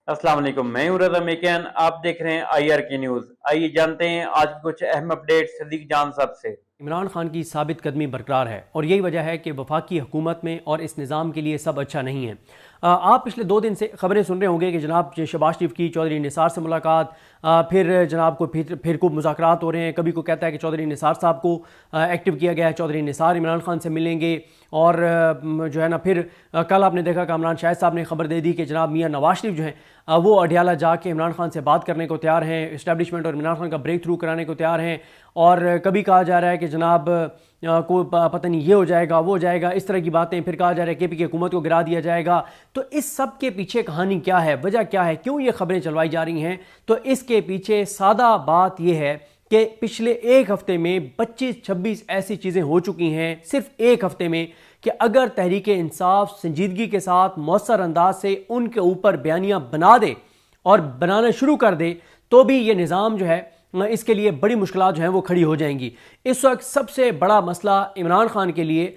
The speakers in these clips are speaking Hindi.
अस्सलाम वालेकुम, मैं हूं रज़ा मेकियान। आप देख रहे हैं IRK न्यूज़। आइए जानते हैं आज की कुछ अहम अपडेट सदीक जान साहब से। इमरान खान की साबित कदमी बरकरार है और यही वजह है कि वफाकी हुकूमत में और इस निज़ाम के लिए सब अच्छा नहीं है। आप पिछले 2 दिन से ख़बरें सुन रहे होंगे कि जनाब शहबाज शरीफ की चौधरी निसार से मुलाकात, फिर जनाब को फिर को मुज़ाकरात हो रहे हैं। कभी को कहता है कि चौधरी निसार साहब को एक्टिव किया गया है, चौधरी निसार इमरान खान से मिलेंगे। और जो है ना, फिर कल आपने देखा कि इमरान शाहिद साहब ने खबर दे दी कि जनाब मियाँ नवाज शरीफ जो हैं वो अडियाला जाके इमरान खान से बात करने को तैयार हैं, इस्टेब्लिशमेंट और इमरान खान का ब्रेक थ्रू कराने को तैयार हैं। और कभी कहा जा रहा है कि जनाब को पता नहीं ये हो जाएगा वो हो जाएगा, इस तरह की बातें। फिर कहा जा रहा है KP की हुकूमत को गिरा दिया जाएगा। तो इस सब के पीछे कहानी क्या है, वजह क्या है, क्यों ये खबरें चलवाई जा रही हैं? तो इसके पीछे सादा बात यह है कि पिछले एक हफ्ते में 25-26 ऐसी चीज़ें हो चुकी हैं सिर्फ एक हफ्ते में कि अगर तहरीक इंसाफ संजीदगी के साथ मौसर अंदाज से उनके ऊपर बयानियाँ बना दे और बनाना शुरू कर दे तो भी ये निज़ाम जो है इसके लिए बड़ी मुश्किलात जो हैं वो खड़ी हो जाएंगी। इस वक्त सबसे बड़ा मसला इमरान खान के लिए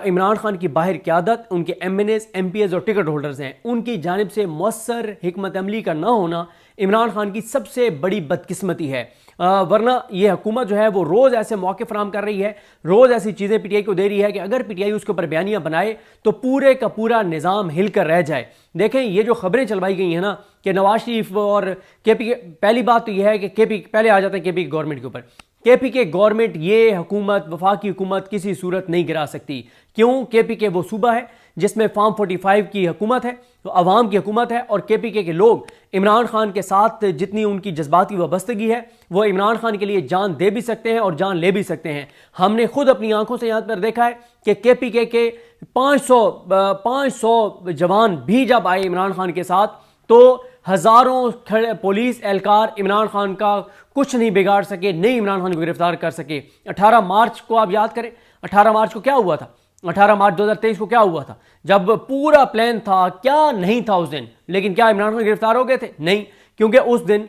इमरान खान की बाहर क़यादत, उनके MNAs, MPs और टिकट होल्डर्स हैं, उनकी जानिब से मौसर हिकमत अमली का ना होना इमरान खान की सबसे बड़ी बदकिस्मती है। वरना ये हुकूमत जो है वो रोज़ ऐसे मौके फराम कर रही है, रोज़ ऐसी चीज़ें PTI को दे रही है कि अगर PTI उसके ऊपर बयानियाँ बनाए तो पूरे का पूरा निज़ाम हिल कर रह जाए। देखें, ये जो खबरें चलवाई गई हैं ना कि नवाज शरीफ और KP के, पहली बात तो यह है कि KP पहले आ जाते हैं KP गवर्नमेंट के ऊपर। KP के गवर्नमेंट ये हुकूमत, वफाकी हुकूमत किसी सूरत नहीं गिरा सकती। क्यों? KP के वो सूबा है जिसमें फार्म 45 की हुकूमत है, तो अवाम की हुकूमत है। और KPK के लोग इमरान खान के साथ जितनी उनकी जज्बाती वाबस्तगी है वो इमरान खान के लिए जान दे भी सकते हैं और जान ले भी सकते हैं। हमने खुद अपनी आंखों से यहाँ पर देखा है कि KPK के 500 जवान भी जब आए इमरान खान के साथ तो हज़ारों पुलिस एहलकार इमरान खान का कुछ नहीं बिगाड़ सके, नहीं इमरान खान को गिरफ्तार कर सके। 18 मार्च को आप याद करें, 18 मार्च को क्या हुआ था? 18 मार्च 2023 को क्या हुआ था? जब पूरा प्लान था, क्या नहीं था उस दिन, लेकिन क्या इमरान खान गिरफ्तार हो गए थे? नहीं, क्योंकि उस दिन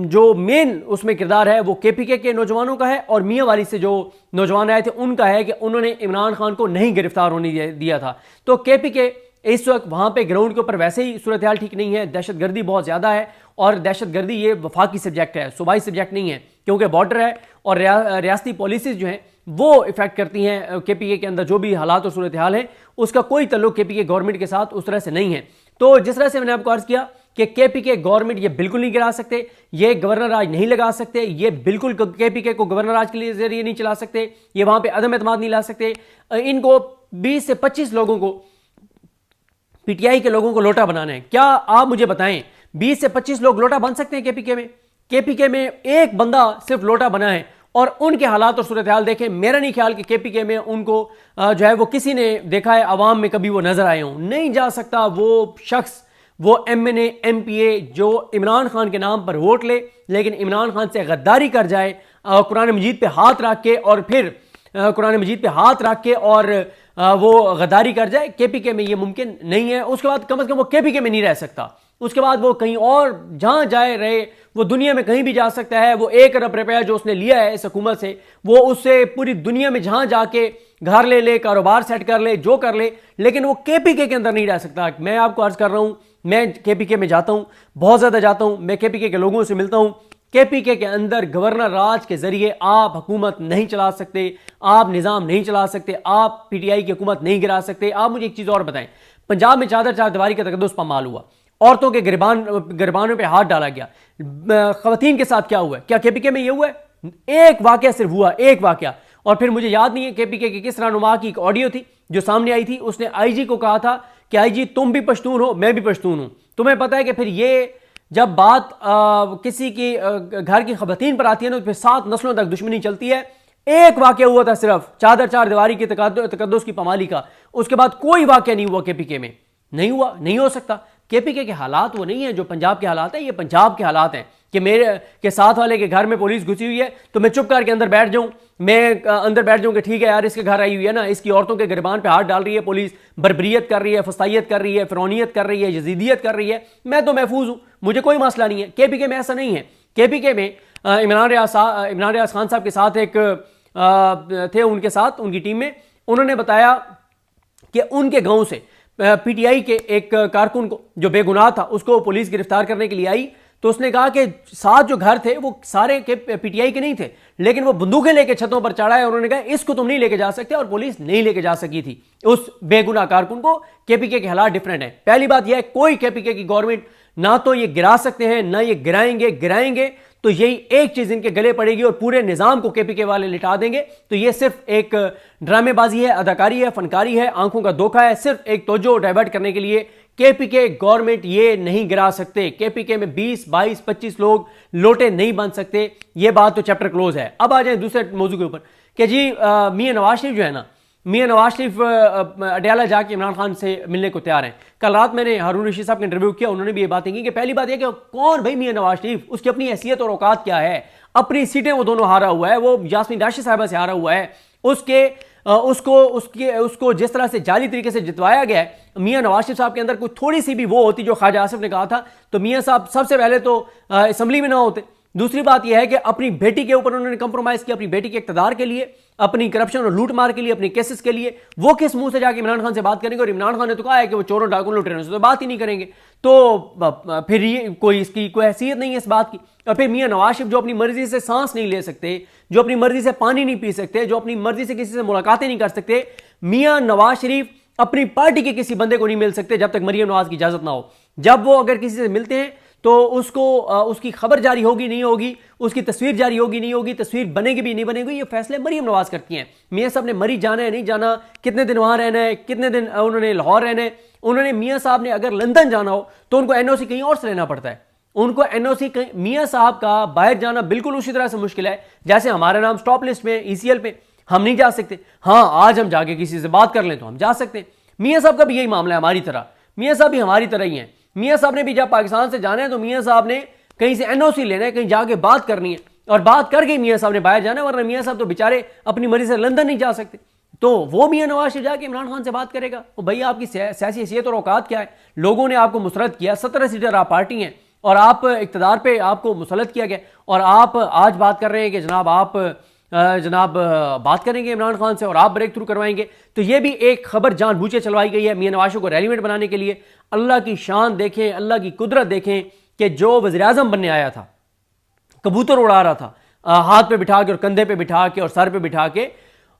जो मेन उसमें किरदार है वो KPK के नौजवानों का है और मियाँ वाली से जो नौजवान आए थे उनका है कि उन्होंने इमरान खान को नहीं गिरफ्तार होने दिया था। तो KPK इस वक्त वहाँ पे ग्राउंड के ऊपर वैसे ही सूरत हाल ठीक नहीं है, दहशतगर्दी बहुत ज़्यादा है। और दहशतगर्दी ये वफाकी सब्जेक्ट है, सूबाई सब्जेक्ट नहीं है, क्योंकि बॉर्डर है और रियासती पॉलिसीज़ जो हैं वो इफेक्ट करती हैं KPK के अंदर। जो भी हालात और सूरत हाल है उसका कोई तल्लुक KPK गवर्नमेंट के साथ उस तरह से नहीं है। तो जिस तरह से मैंने आपको अर्ज़ किया कि KPK गवर्नमेंट ये बिल्कुल नहीं गिरा सकते, ये गवर्नर राज नहीं लगा सकते, ये बिल्कुल KPK को गवर्नर राज के लिए जरिए नहीं चला सकते, ये वहाँ पर अदम एतमाद नहीं ला सकते। इनको 20 से 25 लोगों को, PTI के लोगों को लोटा बनाना है। क्या आप मुझे बताएं 20 से 25 लोग लोटा बन सकते हैं KPK में? KPK में एक बंदा सिर्फ लोटा बना है और उनके हालात और सूरत हाल देखें। मेरा नहीं ख्याल कि KPK में उनको जो है वो किसी ने देखा है अवाम में कभी वो नजर आए हों। नहीं जा सकता वो शख्स, वो MNA MPA जो इमरान खान के नाम पर वोट ले लेकिन इमरान खान से गद्दारी कर जाए, कुरान मजीद पे हाथ रख के और फिर कुरान मजीद पे हाथ रख के और वो गद्दारी कर जाए। KPK में ये मुमकिन नहीं है। उसके बाद कम से कम वो KPK में नहीं रह सकता। उसके बाद वो कहीं और जहां जाए रहे, वो दुनिया में कहीं भी जा सकता है। वो 1 अरब रुपया जो उसने लिया है इस हुकूमत से, वो उससे पूरी दुनिया में जहां जाके घर ले ले, कारोबार सेट कर ले, जो कर ले, लेकिन वो KPK के अंदर नहीं रह सकता। मैं आपको अर्ज कर रहा हूं, मैं KPK में जाता हूं, बहुत ज्यादा जाता हूं, मैं KPK के लोगों से मिलता हूं। KPK के अंदर गवर्नर राज के जरिए आप हुकूमत नहीं चला सकते, आप निज़ाम नहीं चला सकते, आप PTI की हुकूमत नहीं गिरा सकते। आप मुझे एक चीज़ और बताएं, पंजाब में चादर चार दीवारी का तकद्दुस पामाल हुआ, औरतों के गिरबानों पे हाथ डाला गया, खवातीन के साथ क्या हुआ है? क्या KPK में ये हुआ है? एक वाकया सिर्फ हुआ, एक वाकया। और फिर मुझे याद नहीं है KPK के किस रहनुमा की एक ऑडियो थी जो सामने आई थी, उसने IG को कहा था कि IG तुम भी पश्तून हो, मैं भी पश्तून हूं। तुम्हें पता है कि फिर ये जब बात किसी की घर की खवातीन पर आती है ना तो फिर 7 नस्लों तक दुश्मनी चलती है। एक वाकया हुआ था सिर्फ चादर चार दीवारी की तकद्दुस की पामाली का, उसके बाद कोई वाकया नहीं हुआ KPK में। नहीं हुआ, नहीं हो सकता। KPK के हालात वो नहीं है जो पंजाब के हालात है। ये पंजाब के हालात हैं कि मेरे के साथ वाले के घर में पुलिस घुसी हुई है तो मैं चुप करके अंदर बैठ जाऊं, मैं अंदर बैठ जाऊं कि ठीक है यार इसके घर आई हुई है ना, इसकी औरतों के गिरबान पे हाथ डाल रही है पुलिस, बर्बरियत कर रही है, फसाइयत कर रही है, फिरौनियत कर रही है, यजीदियत कर रही है, मैं तो महफूज हूं, मुझे कोई मसला नहीं है। KPK में ऐसा नहीं है। KPK में इमरान रियाज खान साहब के साथ एक थे, उनके साथ उनकी टीम में, उन्होंने बताया कि उनके गांव से पीटीआई के एक कारकुन को जो बेगुनाह था उसको पुलिस गिरफ्तार करने के लिए आई, तो उसने कहा कि 7 जो घर थे वो सारे के पीटीआई के नहीं थे, लेकिन वो बंदूकें लेके छतों पर चढ़ा है। उन्होंने कहा इसको तुम नहीं लेके जा सकते, और पुलिस नहीं लेके जा सकी थी उस बेगुनाह कारकुन को। केपीके के हालात डिफरेंट है। पहली बात यह है, कोई केपीके की गवर्नमेंट ना तो ये गिरा सकते हैं ना ये गिराएंगे तो यही एक चीज इनके गले पड़ेगी और पूरे निजाम को केपीके वाले लिटा देंगे। तो ये सिर्फ एक ड्रामेबाजी है, अदाकारी है, फनकारी है, आंखों का धोखा है, सिर्फ एक तवज्जो डाइवर्ट करने के लिए। केपीके गवर्नमेंट ये नहीं गिरा सकते। केपीके में 20, 22, 25 लोग लोटे नहीं बन सकते। ये बात तो चैप्टर क्लोज है। अब आ जाए दूसरे मौजू के ऊपर कि जी मियां नवाज शरीफ जो है ना, मियां नवाज शरीफ अडयाला जाके इमरान खान से मिलने को तैयार हैं। कल रात मैंने हारून रशीद साहब का इंटरव्यू किया, उन्होंने भी ये बातें की कि पहली बात यह कि कौन भाई मियां नवाज शरीफ, उसकी अपनी हैसियत और औकात क्या है। अपनी सीटें वो दोनों हारा हुआ है, वो यास्मीन राशिद साहिबा से हारा हुआ है। उसको जिस तरह से जाली तरीके से जितवाया गया है, मियां नवाज शरीफ साहब के अंदर कोई थोड़ी सी भी वो होती जो ख्वाजा आसिफ ने कहा था, तो मियां साहब सबसे पहले तो असेंबली में ना होते। दूसरी बात यह है कि अपनी बेटी के ऊपर उन्होंने कंप्रोमाइज किया, अपनी बेटी के इक्तदार के लिए, अपनी करप्शन और लूट मार के लिए, अपने केसेस के लिए। वो किस मुंह से जाके इमरान खान से बात करेंगे? और इमरान खान ने तो कहा है कि वो चोरों डाकुओं लुटेरों से तो बात ही नहीं करेंगे। तो फिर ये इसकी कोई हैसियत नहीं है इस बात की। और फिर मियां नवाज शरीफ जो अपनी मर्जी से सांस नहीं ले सकते, जो अपनी मर्जी से पानी नहीं पी सकते, जो अपनी मर्जी से किसी से मुलाकातें नहीं कर सकते, मियां नवाज शरीफ अपनी पार्टी के किसी बंदे को नहीं मिल सकते जब तक मरियम नवाज की इजाजत ना हो। जब वो अगर किसी से मिलते हैं तो उसको उसकी खबर जारी होगी नहीं होगी, उसकी तस्वीर जारी होगी नहीं होगी, तस्वीर बनेगी भी नहीं बनेगी, ये फैसले मरियम नवाज करती हैं। मियां साहब ने मरी जाना है नहीं जाना, कितने दिन वहां रहना है, कितने दिन उन्होंने लाहौर रहना है, उन्होंने मियां साहब ने अगर लंदन जाना हो तो उनको एनओसी कहीं और से लेना पड़ता है। उनको एनओसी मियां साहब का बाहर जाना बिल्कुल उसी तरह से मुश्किल है जैसे हमारा नाम स्टॉप लिस्ट में ईसीएल पे हम नहीं जा सकते। हाँ, आज हम जाके किसी से बात कर लें तो हम जा सकते हैं। मियां साहब का भी यही मामला है हमारी तरह। मियां साहब भी हमारी तरह ही हैं। मियां साहब ने भी जब पाकिस्तान से जाना है तो मियां साहब ने कहीं से एनओसी लेना है, कहीं जाके बात करनी है, और बात करके मियां साहब ने बाहर जाना है, वरना मियां साहब तो बेचारे अपनी मर्जी से लंदन नहीं जा सकते। तो वो मियां नवाज शरीफ जाके इमरान खान से बात करेगा? तो भैया आपकी सियासी हैसियत और औकात क्या है? लोगों ने आपको मुसरत किया, 17 सीटर आप पार्टी हैं और आप इक्तदार पे आपको मुसलत किया गया, और आप आज बात कर रहे हैं कि जनाब बात करेंगे इमरान खान से और आप ब्रेक थ्रू करवाएंगे। तो ये भी एक खबर जानबूझे चलवाई गई है मियां नवाज शरीफ को रेलिवेंट बनाने के लिए। अल्लाह की शान देखें, अल्लाह की कुदरत देखें कि जो वज़ीर-ए-आज़म बनने आया था, कबूतर उड़ा रहा था हाथ पे बिठा के और कंधे पे बिठा के और सर पे बिठा के,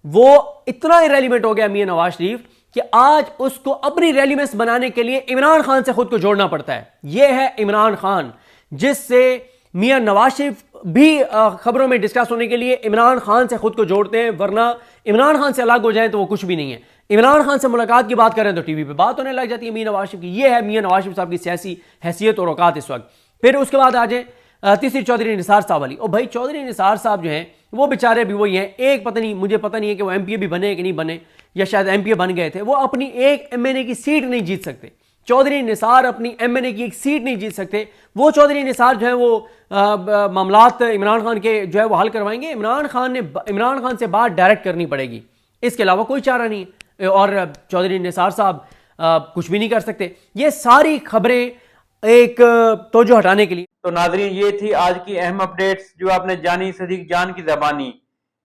वो इतना इरेलीवेंट हो गया मियां नवाज शरीफ कि आज उसको अपनी रेलिवेंस बनाने के लिए इमरान खान से खुद को जोड़ना पड़ता है। यह है इमरान खान, जिससे मियां नवाज शरीफ भी खबरों में डिस्कस होने के लिए इमरान खान से खुद को जोड़ते हैं, वरना इमरान खान से अलग हो जाए तो वो कुछ भी नहीं है। इमरान खान से मुलाकात की बात करें तो टीवी पे बात होने लग जाती है मियां नवाज शरीफ की। ये है मियां नवाज शरीफ साहब की सियासी हैसियत और औकात इस वक्त। फिर उसके बाद आ जाए तीसरी चौधरी निसार साहब वाली। और भाई चौधरी निसार साहब जो हैं वो बेचारे भी वही हैं। एक मुझे पता नहीं है कि वो एमपीए भी बने कि नहीं बने, या शायद एमपीए बन गए थे। वो अपनी एक एमएनए की सीट नहीं जीत सकते। चौधरी निसार अपनी एमएनए की एक सीट नहीं जीत सकते। वो चौधरी निसार जो है वो मामलात इमरान खान के जो है वो हल करवाएंगे। इमरान खान से बात डायरेक्ट करनी पड़ेगी, इसके अलावा कोई चारा नहीं है। और चौधरी निसार साहब कुछ भी नहीं कर सकते। ये सारी खबरें एक तवज्जो हटाने के लिए। तो नाज़रीन, ये थी आज की अहम अपडेट्स जो आपने जानी सदीक जान की ज़बानी।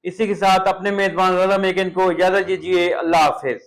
इसी के साथ अपने मेजबान रज़ा मेकिन को इजाज़त दीजिए। अल्लाह हाफिज।